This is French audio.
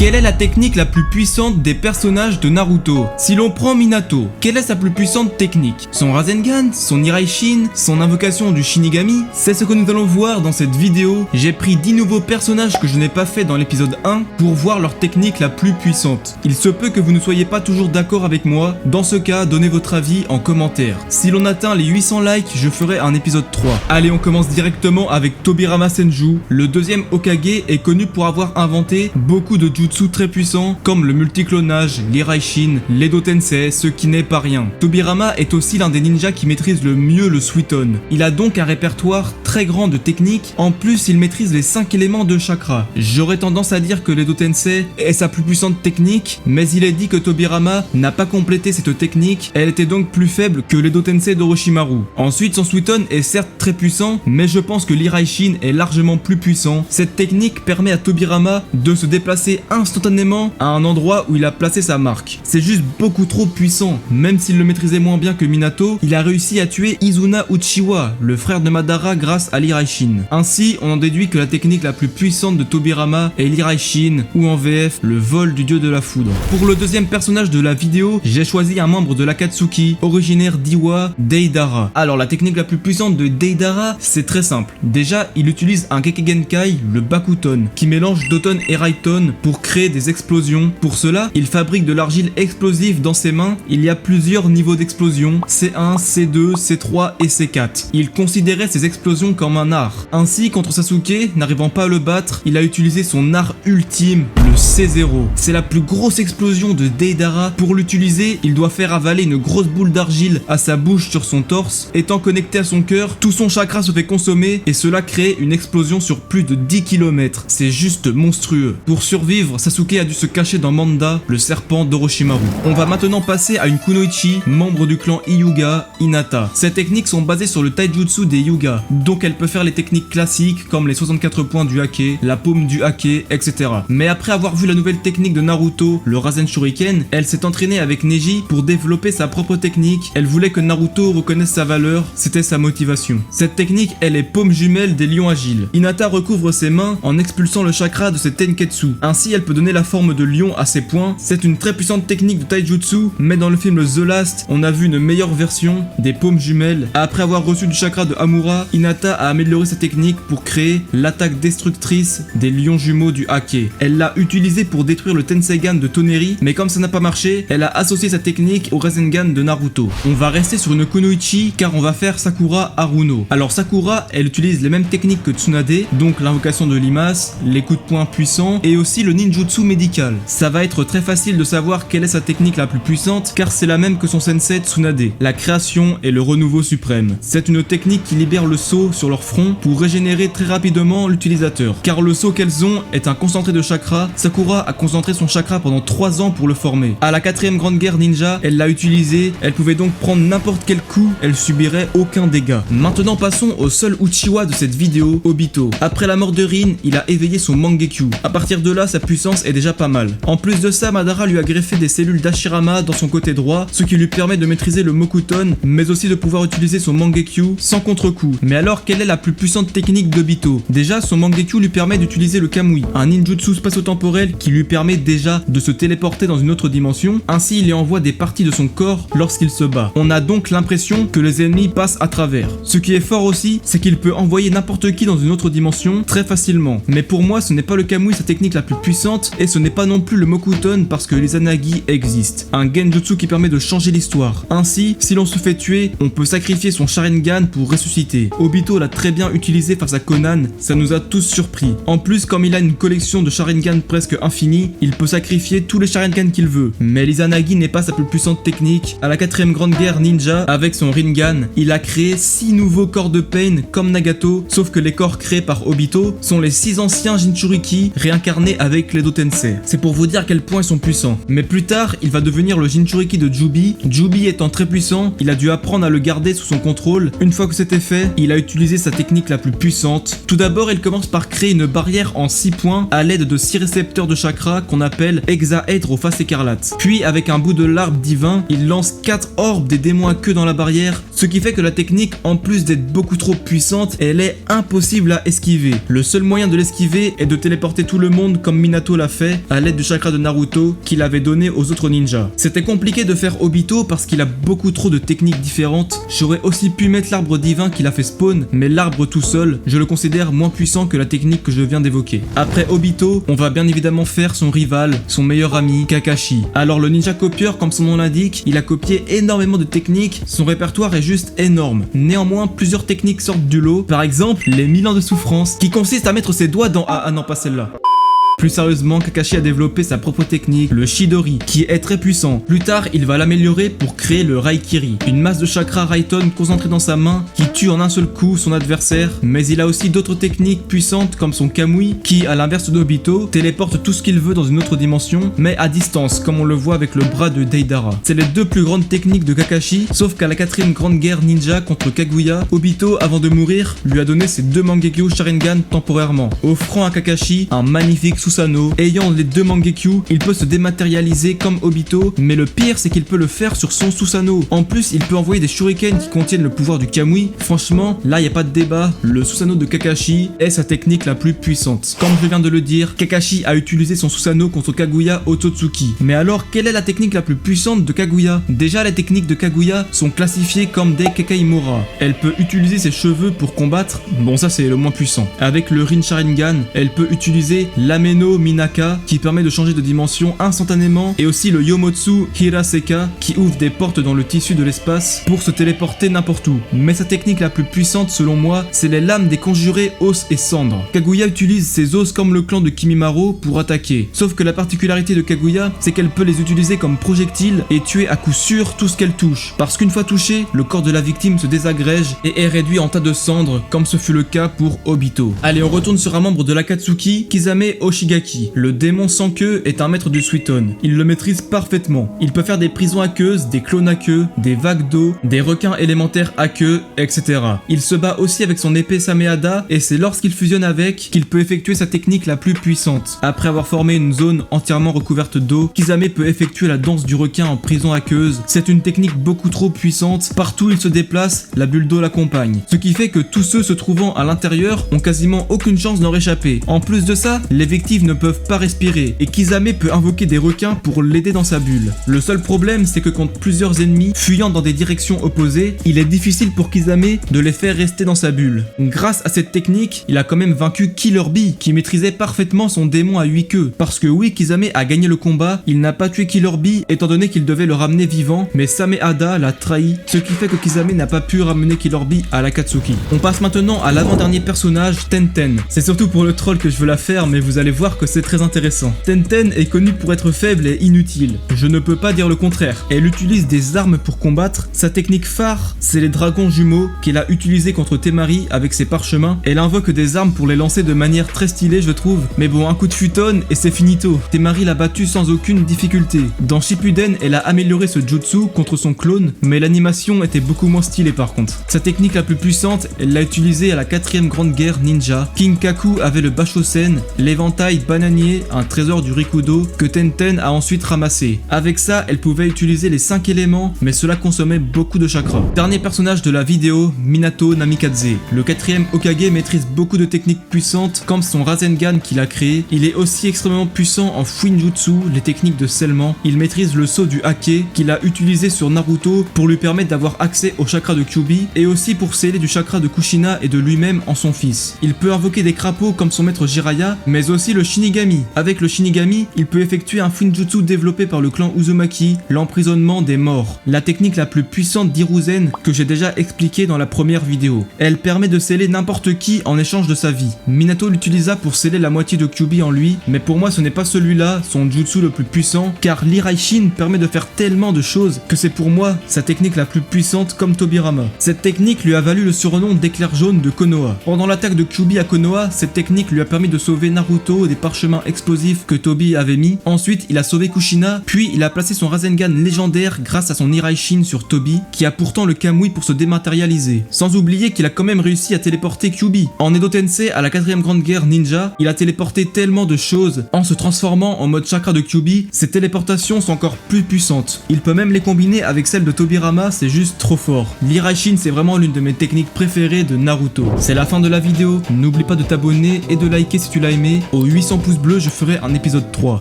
Quelle est la technique la plus puissante des personnages de Naruto? Si l'on prend Minato, quelle est sa plus puissante technique? Son Rasengan, son Iraishin, son invocation du Shinigami? C'est ce que nous allons voir dans cette vidéo. J'ai pris 10 nouveaux personnages que je n'ai pas fait dans l'épisode 1 pour voir leur technique la plus puissante. Il se peut que vous ne soyez pas toujours d'accord avec moi. Dans ce cas, donnez votre avis en commentaire. Si l'on atteint les 800 likes, je ferai un épisode 3. Allez, on commence directement avec Tobirama Senju. Le deuxième Hokage est connu pour avoir inventé beaucoup de jutsu très puissants comme le multiclonage, l'Iraishin, l'Edo Tensei, ce qui n'est pas rien. Tobirama est aussi l'un des ninjas qui maîtrise le mieux le Suiton. Il a donc un répertoire très grand de techniques. En plus, il maîtrise les 5 éléments de chakra. J'aurais tendance à dire que l'Edo Tensei est sa plus puissante technique, mais il est dit que Tobirama n'a pas complété cette technique. Elle était donc plus faible que l'Edo Tensei d'Orochimaru. Ensuite, son Suiton est certes très puissant, mais je pense que l'Iraishin est largement plus puissant. Cette technique permet à Tobirama de se déplacer instantanément à un endroit où il a placé sa marque. C'est juste beaucoup trop puissant. Même s'il le maîtrisait moins bien que Minato, il a réussi à tuer Izuna Uchiwa, le frère de Madara, grâce à l'Iraishin. Ainsi, on en déduit que la technique la plus puissante de Tobirama est l'Iraishin, ou en VF, le vol du dieu de la foudre. Pour le deuxième personnage de la vidéo, j'ai choisi un membre de l'Akatsuki, originaire d'Iwa, Deidara. Alors la technique la plus puissante de Deidara, c'est très simple. Déjà, il utilise un Gekigenkai, le Bakuton, qui mélange Doton et Raiton pour créer des explosions. Pour cela, il fabrique de l'argile explosive dans ses mains. Il y a plusieurs niveaux d'explosion, C1, C2, C3 et C4. Il considérait ces explosions comme un art. Ainsi, contre Sasuke, n'arrivant pas à le battre, il a utilisé son art ultime, le C0. C'est la plus grosse explosion de Deidara. Pour l'utiliser, il doit faire avaler une grosse boule d'argile à sa bouche sur son torse. Étant connecté à son cœur, tout son chakra se fait consommer et cela crée une explosion sur plus de 10 km. C'est juste monstrueux. Pour survivre, Sasuke a dû se cacher dans Manda, le serpent d'Orochimaru. On va maintenant passer à une Kunoichi, membre du clan Hyuga, Hinata. Ces techniques sont basées sur le taijutsu des Hyuga, donc elle peut faire les techniques classiques comme les 64 points du hake, la paume du hake, etc. Mais après avoir vu la nouvelle technique de Naruto, le Rasen Shuriken, elle s'est entraînée avec Neji pour développer sa propre technique. Elle voulait que Naruto reconnaisse sa valeur, c'était sa motivation. Cette technique est les paumes jumelles des lions agiles. Hinata recouvre ses mains en expulsant le chakra de ses tenketsu. Ainsi, elle peut donner la forme de lion à ses poings. C'est une très puissante technique de taijutsu, mais dans le film The Last, on a vu une meilleure version des paumes jumelles. Après avoir reçu du chakra de Hamura, Hinata a amélioré sa technique pour créer l'attaque destructrice des lions jumeaux du hake. Elle l'a utilisé pour détruire le Tenseigan de Toneri, mais comme ça n'a pas marché, elle a associé sa technique au Rasengan de Naruto. On va rester sur une Kunoichi car on va faire Sakura Haruno. Alors Sakura, elle utilise les mêmes techniques que Tsunade, donc l'invocation de limace, les coups de poing puissants et aussi le ninjutsu médical. Ça va être très facile de savoir quelle est sa technique la plus puissante car c'est la même que son sensei Tsunade, la création et le renouveau suprême. C'est une technique qui libère le sceau sur leur front pour régénérer très rapidement l'utilisateur. Car le sceau qu'elles ont est un concentré de chakra. Sakura a concentré son chakra pendant 3 ans pour le former. À la 4ème grande guerre ninja, elle l'a utilisé, elle pouvait donc prendre n'importe quel coup, elle subirait aucun dégât. Maintenant passons au seul Uchiwa de cette vidéo, Obito. Après la mort de Rin, il a éveillé son Mangekyu. À partir de là, sa puissance est déjà pas mal. En plus de ça, Madara lui a greffé des cellules d'Hashirama dans son côté droit, ce qui lui permet de maîtriser le Mokuton, mais aussi de pouvoir utiliser son Mangekyu sans contre-coup. Mais alors, quelle est la plus puissante technique d'Obito? Déjà, son Mangekyu lui permet d'utiliser le Kamui, un ninjutsu spatio-temporel qui lui permet déjà de se téléporter dans une autre dimension. Ainsi, il y envoie des parties de son corps lorsqu'il se bat. On a donc l'impression que les ennemis passent à travers. Ce qui est fort aussi, c'est qu'il peut envoyer n'importe qui dans une autre dimension très facilement. Mais pour moi, ce n'est pas le Kamui sa technique la plus puissante et ce n'est pas non plus le Mokuton parce que les Izanagi existent. Un genjutsu qui permet de changer l'histoire. Ainsi, si l'on se fait tuer, on peut sacrifier son Sharingan pour ressusciter. Obito l'a très bien utilisé face à Conan, ça nous a tous surpris. En plus, comme il a une collection de Sharingan presque infinie, il peut sacrifier tous les Sharingan qu'il veut. Mais l'Izanagi n'est pas sa plus puissante technique. À la 4ème grande guerre ninja, avec son Rinnegan, il a créé 6 nouveaux corps de Pain comme Nagato, sauf que les corps créés par Obito sont les 6 anciens Jinchuriki réincarnés avec l'Edo Tensei. C'est pour vous dire à quel point ils sont puissants. Mais plus tard, il va devenir le Jinchuriki de Jubi. Jubi étant très puissant, il a dû apprendre à le garder sous son contrôle. Une fois que c'était fait, il a utilisé sa technique la plus puissante. Tout d'abord, il commence par créer une barrière en 6 points à l'aide de 6 récepteurs de chakra qu'on appelle hexaèdres aux faces écarlates. Puis, avec un bout de l'arbre divin, il lance 4 orbes des démons à queue dans la barrière, ce qui fait que la technique, en plus d'être beaucoup trop puissante, elle est impossible à esquiver. Le seul moyen de l'esquiver est de téléporter tout le monde comme Minato Obito l'a fait à l'aide du chakra de Naruto qu'il avait donné aux autres ninjas. C'était compliqué de faire Obito parce qu'il a beaucoup trop de techniques différentes. J'aurais aussi pu mettre l'arbre divin qu'il a fait spawn, mais l'arbre tout seul, je le considère moins puissant que la technique que je viens d'évoquer. Après Obito, on va bien évidemment faire son rival, son meilleur ami, Kakashi. Alors le ninja copieur, comme son nom l'indique, il a copié énormément de techniques, son répertoire est juste énorme. Néanmoins, plusieurs techniques sortent du lot, par exemple les 1000 ans de souffrance, qui consiste à mettre ses doigts dans... Ah non, pas celle-là. Plus sérieusement, Kakashi a développé sa propre technique, le Chidori, qui est très puissant. Plus tard, il va l'améliorer pour créer le Raikiri, une masse de chakra Raiton concentrée dans sa main qui tue en un seul coup son adversaire. Mais il a aussi d'autres techniques puissantes comme son Kamui, qui, à l'inverse d'Obito, téléporte tout ce qu'il veut dans une autre dimension, mais à distance, comme on le voit avec le bras de Deidara. C'est les deux plus grandes techniques de Kakashi, sauf qu'à la 4ème grande guerre ninja contre Kaguya, Obito, avant de mourir, lui a donné ses 2 Mangekyo Sharingan temporairement, offrant à Kakashi un magnifique Susanoo. Ayant les 2 Mangekyo, il peut se dématérialiser comme Obito, mais le pire c'est qu'il peut le faire sur son Susanoo. En plus, il peut envoyer des shurikens qui contiennent le pouvoir du Kamui. Franchement, là y a pas de débat, le Susanoo de Kakashi est sa technique la plus puissante. Comme je viens de le dire, Kakashi a utilisé son Susanoo contre Kaguya Otsutsuki. Mais alors, quelle est la technique la plus puissante de Kaguya? Déjà, les techniques de Kaguya sont classifiées comme des Kekaimora. Elle peut utiliser ses cheveux pour combattre, bon ça c'est le moins puissant. Avec le Rin Sharingan, elle peut utiliser l'Ameno Minaka qui permet de changer de dimension instantanément, et aussi le Yomotsu Hiraseka qui ouvre des portes dans le tissu de l'espace pour se téléporter n'importe où. Mais sa technique la plus puissante selon moi, c'est les lames des conjurés os et cendres. Kaguya utilise ses os comme le clan de Kimimaro pour attaquer. Sauf que la particularité de Kaguya, c'est qu'elle peut les utiliser comme projectiles et tuer à coup sûr tout ce qu'elle touche. Parce qu'une fois touché, le corps de la victime se désagrège et est réduit en tas de cendres, comme ce fut le cas pour Obito. Allez, on retourne sur un membre de l'Akatsuki, Kisame Oshigaki. Le démon sans queue est un maître du Suiton. Il le maîtrise parfaitement. Il peut faire des prisons aqueuses, des clones à queue, des vagues d'eau, des requins élémentaires à queue, etc. Il se bat aussi avec son épée Sameada, et c'est lorsqu'il fusionne avec qu'il peut effectuer sa technique la plus puissante. Après avoir formé une zone entièrement recouverte d'eau, Kisame peut effectuer la danse du requin en prison aqueuse. C'est une technique beaucoup trop puissante. Partout où il se déplace, la bulle d'eau l'accompagne. Ce qui fait que tous ceux se trouvant à l'intérieur ont quasiment aucune chance d'en réchapper. En plus de ça, les victimes ne peuvent pas respirer, et Kisame peut invoquer des requins pour l'aider dans sa bulle. Le seul problème, c'est que contre plusieurs ennemis fuyant dans des directions opposées, il est difficile pour Kisame de les faire rester dans sa bulle. Grâce à cette technique, il a quand même vaincu Killer Bee, qui maîtrisait parfaitement son démon à 8 queues. Parce que oui, Kisame a gagné le combat, il n'a pas tué Killer Bee étant donné qu'il devait le ramener vivant, mais Sameada l'a trahi, ce qui fait que Kisame n'a pas pu ramener Killer Bee à l'Akatsuki. On passe maintenant à l'avant-dernier personnage, Tenten. C'est surtout pour le troll que je veux la faire, mais vous allez voir que c'est très intéressant. Tenten est connue pour être faible et inutile. Je ne peux pas dire le contraire. Elle utilise des armes pour combattre. Sa technique phare, c'est les dragons jumeaux qu'elle a utilisé contre Temari avec ses parchemins. Elle invoque des armes pour les lancer de manière très stylée, je trouve. Mais bon, un coup de futon et c'est finito. Temari l'a battu sans aucune difficulté. Dans Shippuden, elle a amélioré ce jutsu contre son clone, mais l'animation était beaucoup moins stylée par contre. Sa technique la plus puissante, elle l'a utilisée à la 4ème grande guerre ninja. King Kaku avait le Bashosen, l'éventail bananier, un trésor du Rikudo que Tenten a ensuite ramassé. Avec ça, elle pouvait utiliser les 5 éléments, mais cela consommait beaucoup de chakra. Dernier personnage de la vidéo, Minato Namikaze. Le 4ème Hokage maîtrise beaucoup de techniques puissantes comme son Rasengan qu'il a créé. Il est aussi extrêmement puissant en Fuinjutsu, les techniques de scellement. Il maîtrise le saut du Hake qu'il a utilisé sur Naruto pour lui permettre d'avoir accès au chakra de Kyuubi et aussi pour sceller du chakra de Kushina et de lui-même en son fils. Il peut invoquer des crapauds comme son maître Jiraiya, mais aussi le Shinigami. Avec le Shinigami, il peut effectuer un Fuinjutsu développé par le clan Uzumaki, l'emprisonnement des morts. La technique la plus puissante d'Hiruzen que j'ai déjà expliqué dans la première vidéo. Elle permet de sceller n'importe qui en échange de sa vie. Minato l'utilisa pour sceller la moitié de Kyuubi en lui, mais pour moi ce n'est pas celui-là son jutsu le plus puissant, car l'Iraishin permet de faire tellement de choses que c'est pour moi sa technique la plus puissante comme Tobirama. Cette technique lui a valu le surnom d'éclair jaune de Konoha. Pendant l'attaque de Kyuubi à Konoha, cette technique lui a permis de sauver Naruto des parchemins explosifs que Tobi avait mis. Ensuite, il a sauvé Kushina, puis il a placé son Rasengan légendaire grâce à son Iraishin sur Tobi, qui a pourtant le Kamui pour se dématérialiser. aisée. Sans oublier qu'il a quand même réussi à téléporter Kyuubi. En Edo Tensei, à la 4ème grande guerre ninja, il a téléporté tellement de choses. En se transformant en mode chakra de Kyuubi, ses téléportations sont encore plus puissantes. Il peut même les combiner avec celles de Tobirama, c'est juste trop fort. L'Hiraishin, c'est vraiment l'une de mes techniques préférées de Naruto. C'est la fin de la vidéo, n'oublie pas de t'abonner et de liker si tu l'as aimé. Aux 800 pouces bleus, je ferai un épisode 3.